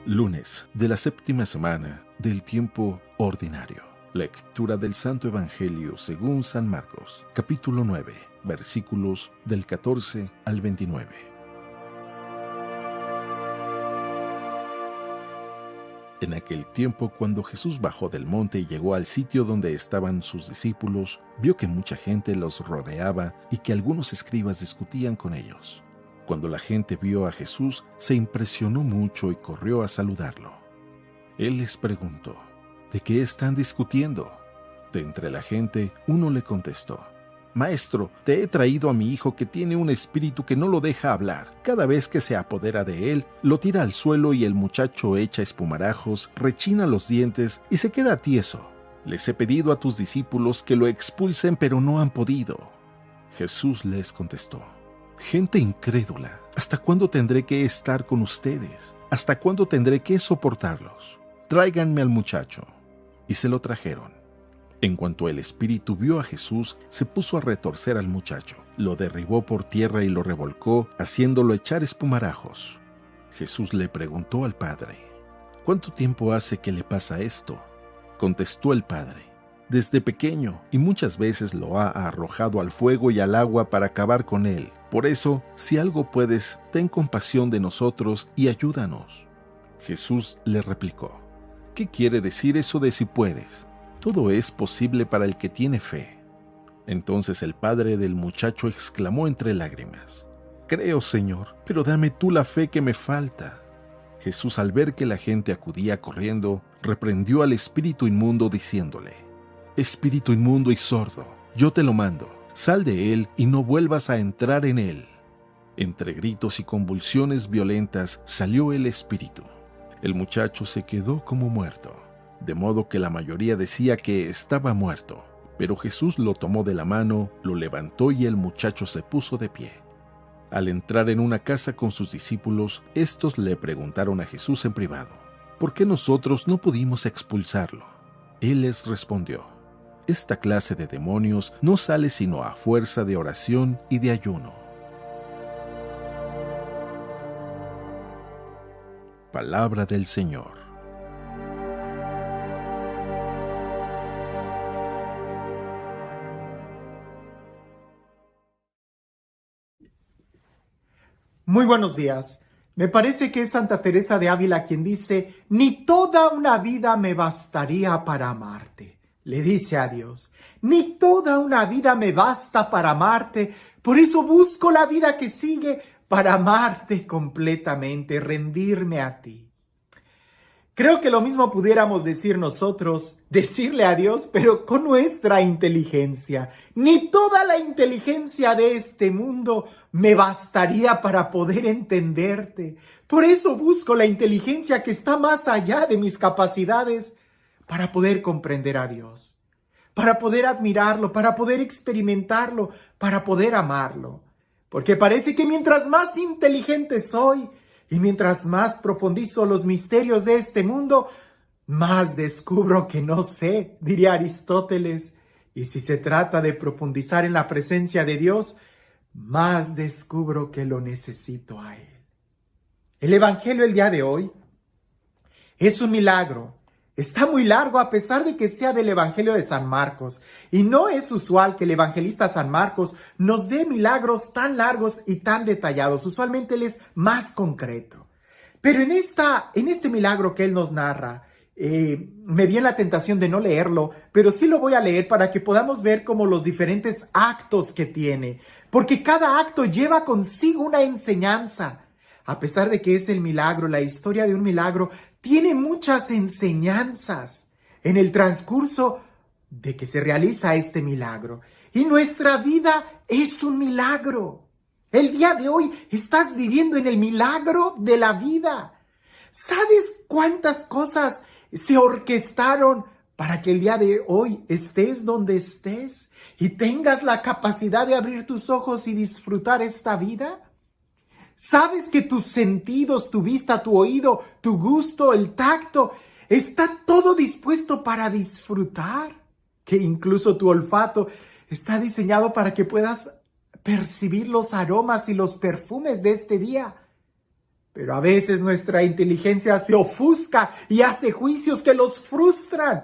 Lunes de la séptima semana del tiempo ordinario. Lectura del Santo Evangelio según San Marcos, capítulo 9, versículos del 14 al 29. En aquel tiempo, cuando Jesús bajó del monte y llegó al sitio donde estaban sus discípulos, vio que mucha gente los rodeaba y que algunos escribas discutían con ellos. Cuando la gente vio a Jesús, se impresionó mucho y corrió a saludarlo. Él les preguntó: ¿de qué están discutiendo? De entre la gente, uno le contestó: Maestro, te he traído a mi hijo que tiene un espíritu que no lo deja hablar. Cada vez que se apodera de él, lo tira al suelo y el muchacho echa espumarajos, rechina los dientes y se queda tieso. Les he pedido a tus discípulos que lo expulsen, pero no han podido. Jesús les contestó: Gente incrédula, ¿hasta cuándo tendré que estar con ustedes? ¿Hasta cuándo tendré que soportarlos? Tráiganme al muchacho. Y se lo trajeron. En cuanto el espíritu vio a Jesús, se puso a retorcer al muchacho, lo derribó por tierra y lo revolcó, haciéndolo echar espumarajos. Jesús le preguntó al padre: ¿cuánto tiempo hace que le pasa esto? Contestó el padre: desde pequeño, y muchas veces lo ha arrojado al fuego y al agua para acabar con él. Por eso, si algo puedes, ten compasión de nosotros y ayúdanos. Jesús le replicó: ¿qué quiere decir eso de si puedes? Todo es posible para el que tiene fe. Entonces el padre del muchacho exclamó entre lágrimas: Creo, Señor, pero dame tú la fe que me falta. Jesús, al ver que la gente acudía corriendo, reprendió al espíritu inmundo diciéndole: Espíritu inmundo y sordo, yo te lo mando, sal de él y no vuelvas a entrar en él. Entre gritos y convulsiones violentas salió el espíritu. El muchacho se quedó como muerto, de modo que la mayoría decía que estaba muerto. Pero Jesús lo tomó de la mano, lo levantó y el muchacho se puso de pie. Al entrar en una casa con sus discípulos, estos le preguntaron a Jesús en privado: ¿por qué nosotros no pudimos expulsarlo? Él les respondió: esta clase de demonios no sale sino a fuerza de oración y de ayuno. Palabra del Señor. Muy buenos días. Me parece que es Santa Teresa de Ávila quien dice: ni toda una vida me bastaría para amarte. Le dice a Dios: ni toda una vida me basta para amarte, por eso busco la vida que sigue para amarte completamente, rendirme a ti. Creo que lo mismo pudiéramos decir nosotros, decirle a Dios, pero con nuestra inteligencia. Ni toda la inteligencia de este mundo me bastaría para poder entenderte. Por eso busco la inteligencia que está más allá de mis capacidades para poder comprender a Dios, para poder admirarlo, para poder experimentarlo, para poder amarlo. Porque parece que mientras más inteligente soy, y mientras más profundizo los misterios de este mundo, más descubro que no sé, diría Aristóteles. Y si se trata de profundizar en la presencia de Dios, más descubro que lo necesito a Él. El Evangelio el día de hoy es un milagro. Está muy largo a pesar de que sea del Evangelio de San Marcos. Y no es usual que el evangelista San Marcos nos dé milagros tan largos y tan detallados. Usualmente él es más concreto. Pero en este milagro que él nos narra, me di en la tentación de no leerlo, pero sí lo voy a leer para que podamos ver como los diferentes actos que tiene. Porque cada acto lleva consigo una enseñanza. A pesar de que es el milagro, la historia de un milagro, tiene muchas enseñanzas en el transcurso de que se realiza este milagro. Y nuestra vida es un milagro. El día de hoy estás viviendo en el milagro de la vida. ¿Sabes cuántas cosas se orquestaron para que el día de hoy estés donde estés y tengas la capacidad de abrir tus ojos y disfrutar esta vida? ¿Sabes que tus sentidos, tu vista, tu oído, tu gusto, el tacto, está todo dispuesto para disfrutar? Que incluso tu olfato está diseñado para que puedas percibir los aromas y los perfumes de este día. Pero a veces nuestra inteligencia se ofusca y hace juicios que los frustran.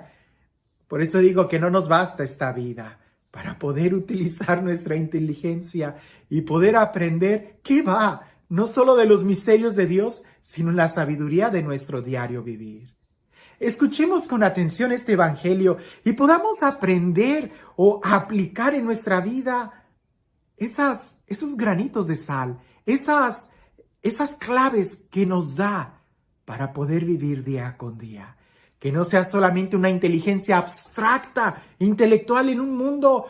Por eso digo que no nos basta esta vida para poder utilizar nuestra inteligencia y poder aprender qué va, no solo de los misterios de Dios, sino en la sabiduría de nuestro diario vivir. Escuchemos con atención este evangelio y podamos aprender o aplicar en nuestra vida esos granitos de sal, esas claves que nos da para poder vivir día con día. Que no sea solamente una inteligencia abstracta, intelectual en un mundo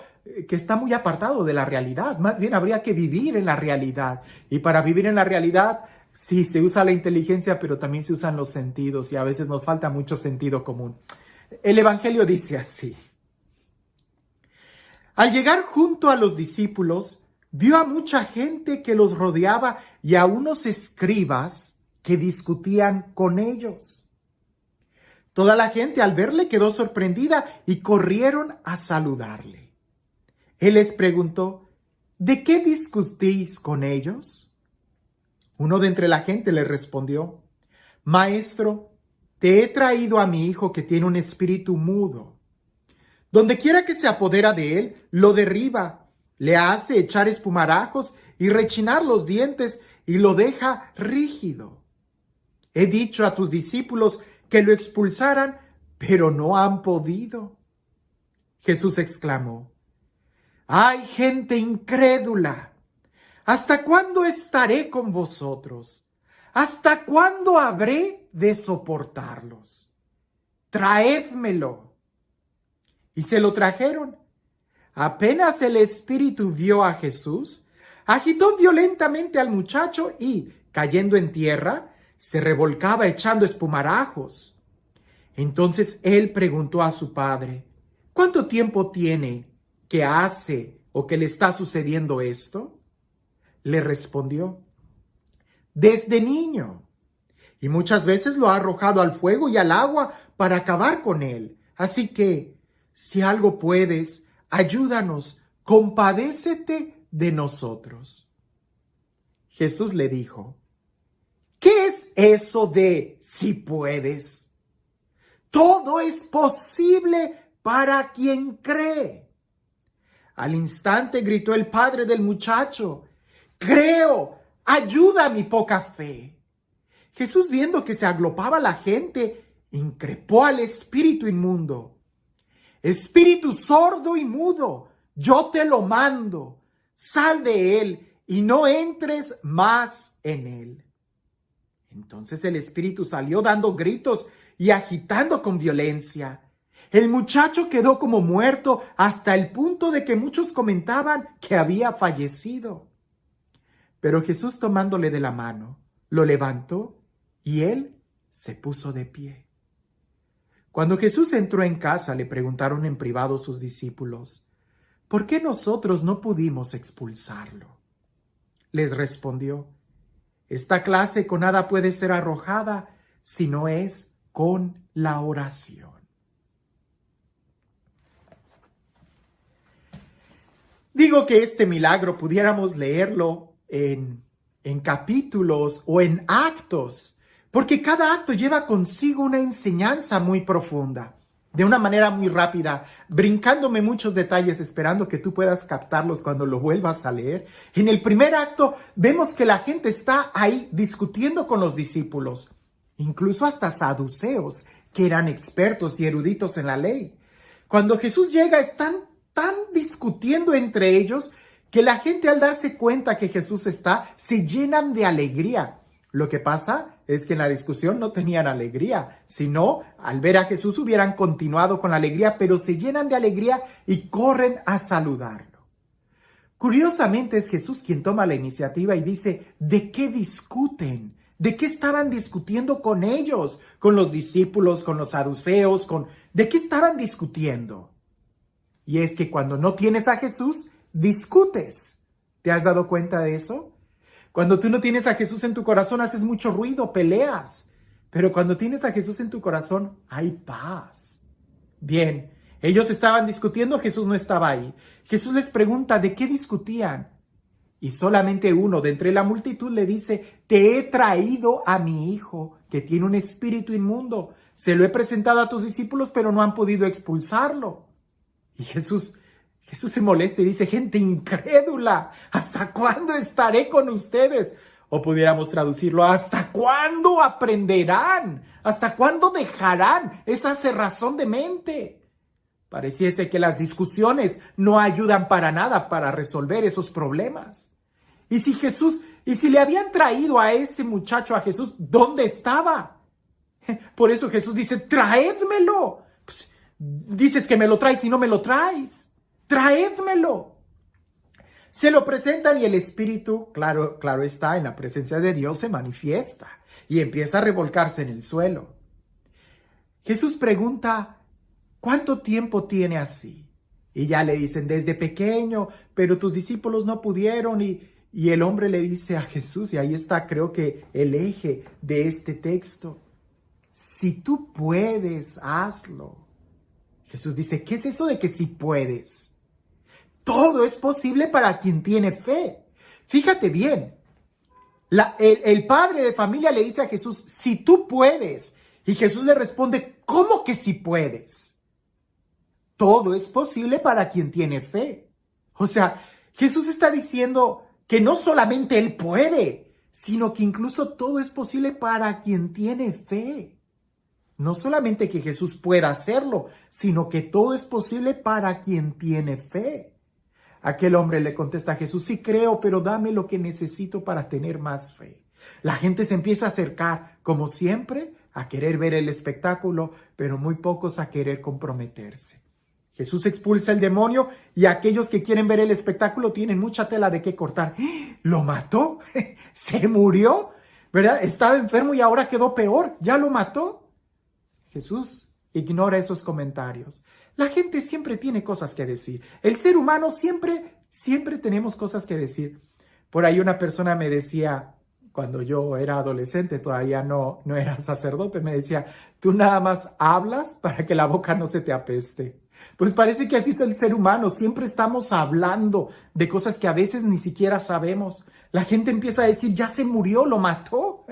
que está muy apartado de la realidad. Más bien habría que vivir en la realidad. Y para vivir en la realidad, sí, se usa la inteligencia, pero también se usan los sentidos y a veces nos falta mucho sentido común. El evangelio dice así. Al llegar junto a los discípulos, vio a mucha gente que los rodeaba y a unos escribas que discutían con ellos. Toda la gente al verle quedó sorprendida y corrieron a saludarle. Él les preguntó, ¿de qué discutís con ellos? Uno de entre la gente le respondió, Maestro, te he traído a mi hijo que tiene un espíritu mudo. Donde quiera que se apodera de él, lo derriba, le hace echar espumarajos y rechinar los dientes y lo deja rígido. He dicho a tus discípulos que lo expulsaran, pero no han podido. Jesús exclamó, ¡ay, gente incrédula! ¿Hasta cuándo estaré con vosotros? ¿Hasta cuándo habré de soportarlos? Traédmelo. Y se lo trajeron. Apenas el espíritu vio a Jesús, agitó violentamente al muchacho y, cayendo en tierra, se revolcaba echando espumarajos. Entonces él preguntó a su padre, ¿cuánto tiempo tiene que hace o que le está sucediendo esto? Le respondió, desde niño, y muchas veces lo ha arrojado al fuego y al agua para acabar con él. Así que, si algo puedes, ayúdanos, compadécete de nosotros. Jesús le dijo, ¿qué es eso de si puedes? Todo es posible para quien cree. Al instante gritó el padre del muchacho, creo, ayuda a mi poca fe. Jesús, viendo que se aglopaba la gente, increpó al espíritu inmundo. Espíritu sordo y mudo, yo te lo mando, sal de él y no entres más en él. Entonces el espíritu salió dando gritos y agitando con violencia. El muchacho quedó como muerto hasta el punto de que muchos comentaban que había fallecido. Pero Jesús, tomándole de la mano, lo levantó y él se puso de pie. Cuando Jesús entró en casa, le preguntaron en privado sus discípulos, ¿por qué nosotros no pudimos expulsarlo? Les respondió, esta clase con nada puede ser arrojada si no es con la oración. Digo que este milagro pudiéramos leerlo en capítulos o en actos, porque cada acto lleva consigo una enseñanza muy profunda. De una manera muy rápida, brincándome muchos detalles, esperando que tú puedas captarlos cuando lo vuelvas a leer. En el primer acto vemos que la gente está ahí discutiendo con los discípulos, incluso hasta saduceos, que eran expertos y eruditos en la ley. Cuando Jesús llega, están tan discutiendo entre ellos que la gente, al darse cuenta que Jesús está, se llenan de alegría. Lo que pasa es que en la discusión no tenían alegría, sino al ver a Jesús hubieran continuado con la alegría, pero se llenan de alegría y corren a saludarlo. Curiosamente es Jesús quien toma la iniciativa y dice, ¿de qué discuten? ¿De qué estaban discutiendo con ellos? Con los discípulos, con los saduceos, ¿de qué estaban discutiendo? Y es que cuando no tienes a Jesús, discutes. ¿Te has dado cuenta de eso? Cuando tú no tienes a Jesús en tu corazón, haces mucho ruido, peleas. Pero cuando tienes a Jesús en tu corazón, hay paz. Bien, ellos estaban discutiendo, Jesús no estaba ahí. Jesús les pregunta, ¿de qué discutían? Y solamente uno de entre la multitud le dice, te he traído a mi hijo, que tiene un espíritu inmundo. Se lo he presentado a tus discípulos, pero no han podido expulsarlo. Y Jesús se molesta y dice, gente incrédula, ¿hasta cuándo estaré con ustedes? O pudiéramos traducirlo, ¿hasta cuándo aprenderán? ¿Hasta cuándo dejarán esa cerrazón de mente? Pareciese que las discusiones no ayudan para nada para resolver esos problemas. Y si le habían traído a ese muchacho a Jesús, ¿dónde estaba? Por eso Jesús dice, traédmelo. Pues, dices que me lo traes y no me lo traes. Traédmelo. Se lo presentan y el espíritu, claro está, en la presencia de Dios se manifiesta y empieza a revolcarse en el suelo. Jesús pregunta, ¿cuánto tiempo tiene así? Y ya le dicen, desde pequeño, pero tus discípulos no pudieron. Y el hombre le dice a Jesús, y ahí está creo que el eje de este texto, si tú puedes, hazlo. Jesús dice, ¿qué es eso de que si puedes? Todo es posible para quien tiene fe. Fíjate bien, el padre de familia le dice a Jesús, si tú puedes. Y Jesús le responde, ¿cómo que si puedes? Todo es posible para quien tiene fe. O sea, Jesús está diciendo que no solamente Él puede, sino que incluso todo es posible para quien tiene fe. No solamente que Jesús pueda hacerlo, sino que todo es posible para quien tiene fe. Aquel hombre le contesta a Jesús, sí creo, pero dame lo que necesito para tener más fe. La gente se empieza a acercar, como siempre, a querer ver el espectáculo, pero muy pocos a querer comprometerse. Jesús expulsa el demonio y aquellos que quieren ver el espectáculo tienen mucha tela de qué cortar. ¿Lo mató? ¿Se murió? ¿Verdad? Estaba enfermo y ahora quedó peor. ¿Ya lo mató? Jesús ignora esos comentarios. La gente siempre tiene cosas que decir. El ser humano siempre tenemos cosas que decir. Por ahí una persona me decía, cuando yo era adolescente, todavía no era sacerdote, me decía, tú nada más hablas para que la boca no se te apeste. Pues parece que así es el ser humano, siempre estamos hablando de cosas que a veces ni siquiera sabemos. La gente empieza a decir, ya se murió, lo mató.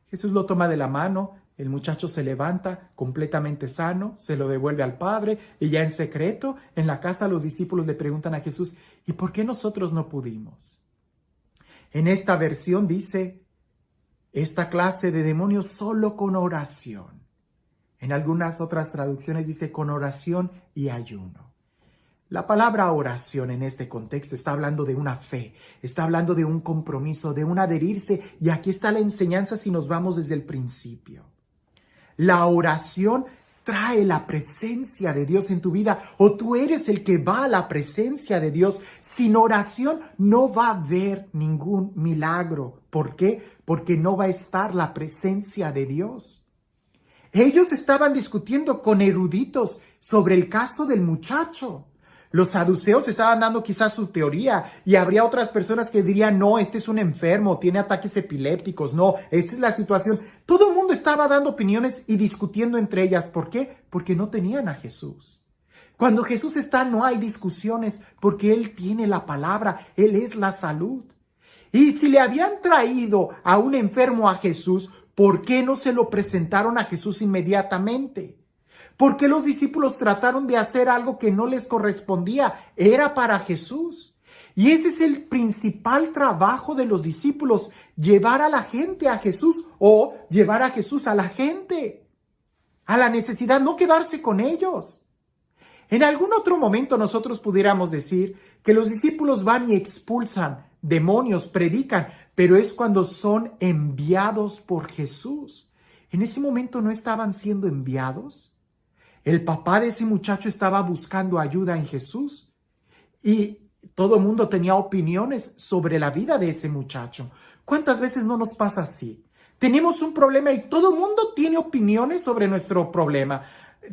Jesús lo toma de la mano, el muchacho se levanta completamente sano, se lo devuelve al padre y ya en secreto, en la casa los discípulos le preguntan a Jesús, ¿y por qué nosotros no pudimos? En esta versión dice, esta clase de demonios solo con oración. En algunas otras traducciones dice con oración y ayuno. La palabra oración en este contexto está hablando de una fe, está hablando de un compromiso, de un adherirse, y aquí está la enseñanza si nos vamos desde el principio. La oración trae la presencia de Dios en tu vida, o tú eres el que va a la presencia de Dios. Sin oración no va a haber ningún milagro. ¿Por qué? Porque no va a estar la presencia de Dios. Ellos estaban discutiendo con eruditos sobre el caso del muchacho. Los saduceos estaban dando quizás su teoría y habría otras personas que dirían, no, este es un enfermo, tiene ataques epilépticos, no, esta es la situación. Todo el mundo estaba dando opiniones y discutiendo entre ellas. ¿Por qué? Porque no tenían a Jesús. Cuando Jesús está, no hay discusiones porque Él tiene la palabra, Él es la salud. Y si le habían traído a un enfermo a Jesús, ¿por qué no se lo presentaron a Jesús inmediatamente? ¿Por qué los discípulos trataron de hacer algo que no les correspondía? Era para Jesús. Y ese es el principal trabajo de los discípulos, llevar a la gente a Jesús o llevar a Jesús a la gente. A la necesidad, no quedarse con ellos. En algún otro momento nosotros pudiéramos decir que los discípulos van y expulsan demonios, predican, pero es cuando son enviados por Jesús. ¿En ese momento no estaban siendo enviados? El papá de ese muchacho estaba buscando ayuda en Jesús y todo el mundo tenía opiniones sobre la vida de ese muchacho. ¿Cuántas veces no nos pasa así? Tenemos un problema y todo el mundo tiene opiniones sobre nuestro problema.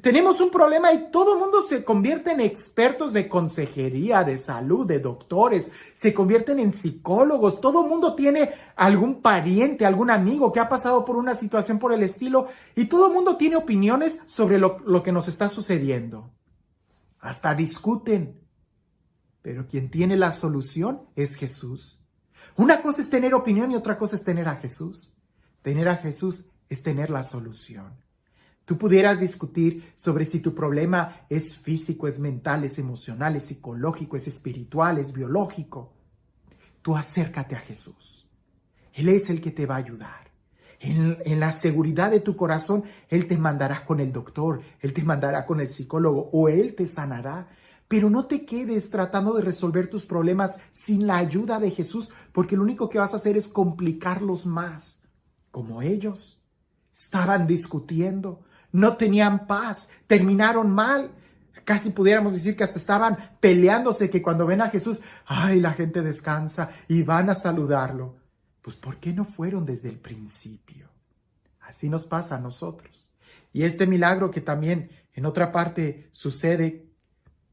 Tenemos un problema y todo el mundo se convierte en expertos de consejería, de salud, de doctores, se convierten en psicólogos. Todo el mundo tiene algún pariente, algún amigo que ha pasado por una situación por el estilo y todo el mundo tiene opiniones sobre lo que nos está sucediendo. Hasta discuten. Pero quien tiene la solución es Jesús. Una cosa es tener opinión y otra cosa es tener a Jesús. Tener a Jesús es tener la solución. Tú pudieras discutir sobre si tu problema es físico, es mental, es emocional, es psicológico, es espiritual, es biológico. Tú acércate a Jesús. Él es el que te va a ayudar. En la seguridad de tu corazón, Él te mandará con el doctor, Él te mandará con el psicólogo o Él te sanará. Pero no te quedes tratando de resolver tus problemas sin la ayuda de Jesús, porque lo único que vas a hacer es complicarlos más. Como ellos estaban discutiendo, no tenían paz, terminaron mal. Casi pudiéramos decir que hasta estaban peleándose, que cuando ven a Jesús, ¡ay, la gente descansa y van a saludarlo! Pues ¿por qué no fueron desde el principio? Así nos pasa a nosotros. Y este milagro que también en otra parte sucede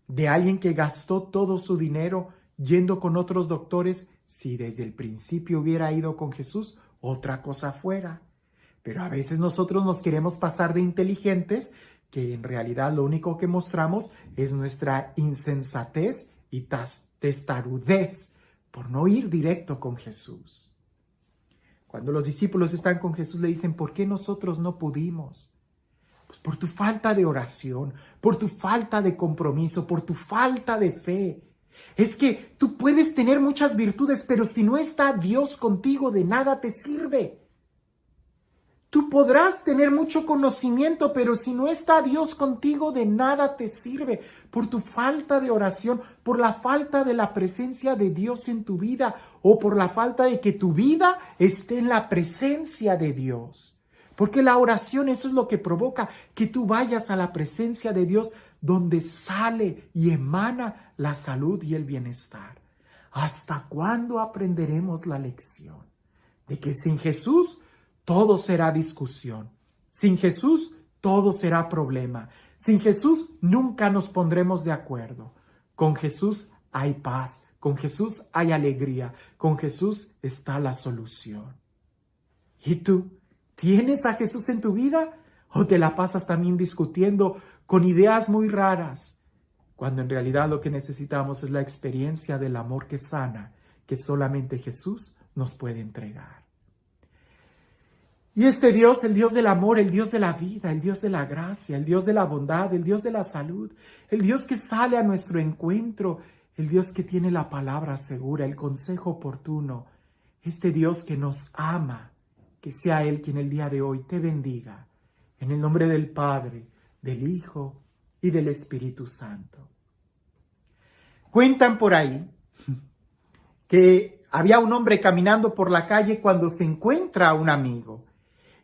de alguien que gastó todo su dinero yendo con otros doctores, si desde el principio hubiera ido con Jesús, otra cosa fuera. Pero a veces nosotros nos queremos pasar de inteligentes, que en realidad lo único que mostramos es nuestra insensatez y testarudez por no ir directo con Jesús. Cuando los discípulos están con Jesús le dicen, ¿por qué nosotros no pudimos? Pues por tu falta de oración, por tu falta de compromiso, por tu falta de fe. Es que tú puedes tener muchas virtudes, pero si no está Dios contigo, de nada te sirve. Tú podrás tener mucho conocimiento, pero si no está Dios contigo, de nada te sirve. Por tu falta de oración, por la falta de la presencia de Dios en tu vida, o por la falta de que tu vida esté en la presencia de Dios. Porque la oración, eso es lo que provoca que tú vayas a la presencia de Dios, donde sale y emana la salud y el bienestar. ¿Hasta cuándo aprenderemos la lección de que sin Jesús todo será discusión? Sin Jesús todo será problema. Sin Jesús nunca nos pondremos de acuerdo. Con Jesús hay paz, con Jesús hay alegría, con Jesús está la solución. ¿Y tú? ¿Tienes a Jesús en tu vida? ¿O te la pasas también discutiendo con ideas muy raras? Cuando en realidad lo que necesitamos es la experiencia del amor que sana, que solamente Jesús nos puede entregar. Y este Dios, el Dios del amor, el Dios de la vida, el Dios de la gracia, el Dios de la bondad, el Dios de la salud, el Dios que sale a nuestro encuentro, el Dios que tiene la palabra segura, el consejo oportuno, este Dios que nos ama, que sea Él quien el día de hoy te bendiga, en el nombre del Padre, del Hijo y del Espíritu Santo. Cuentan por ahí que había un hombre caminando por la calle cuando se encuentra a un amigo.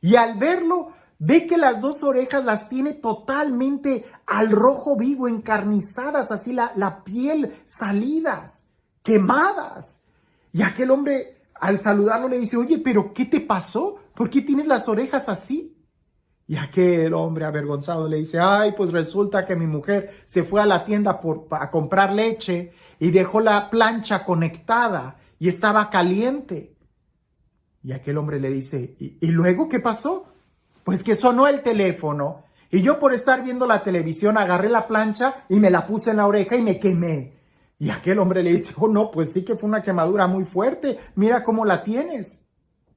Y al verlo, ve que las dos orejas las tiene totalmente al rojo vivo, encarnizadas, así la piel salidas, quemadas. Y aquel hombre, al saludarlo, le dice, oye, ¿pero qué te pasó? ¿Por qué tienes las orejas así? Y aquel hombre avergonzado le dice, ay, pues resulta que mi mujer se fue a la tienda a comprar leche y dejó la plancha conectada y estaba caliente. Y aquel hombre le dice, ¿y luego qué pasó? Pues que sonó el teléfono y yo por estar viendo la televisión agarré la plancha y me la puse en la oreja y me quemé. Y aquel hombre le dice, oh no, pues sí que fue una quemadura muy fuerte, mira cómo la tienes.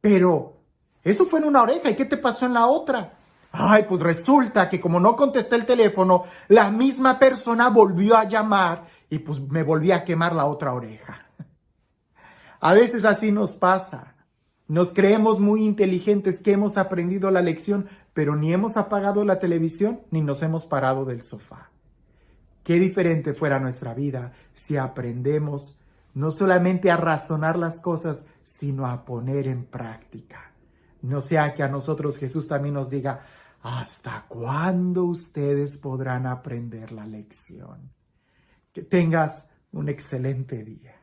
Pero eso fue en una oreja, ¿y qué te pasó en la otra? Ay, pues resulta que como no contesté el teléfono, la misma persona volvió a llamar y pues me volví a quemar la otra oreja. A veces así nos pasa. Nos creemos muy inteligentes, que hemos aprendido la lección, pero ni hemos apagado la televisión ni nos hemos parado del sofá. Qué diferente fuera nuestra vida si aprendemos no solamente a razonar las cosas, sino a poner en práctica. No sea que a nosotros Jesús también nos diga, ¿hasta cuándo ustedes podrán aprender la lección? Que tengas un excelente día.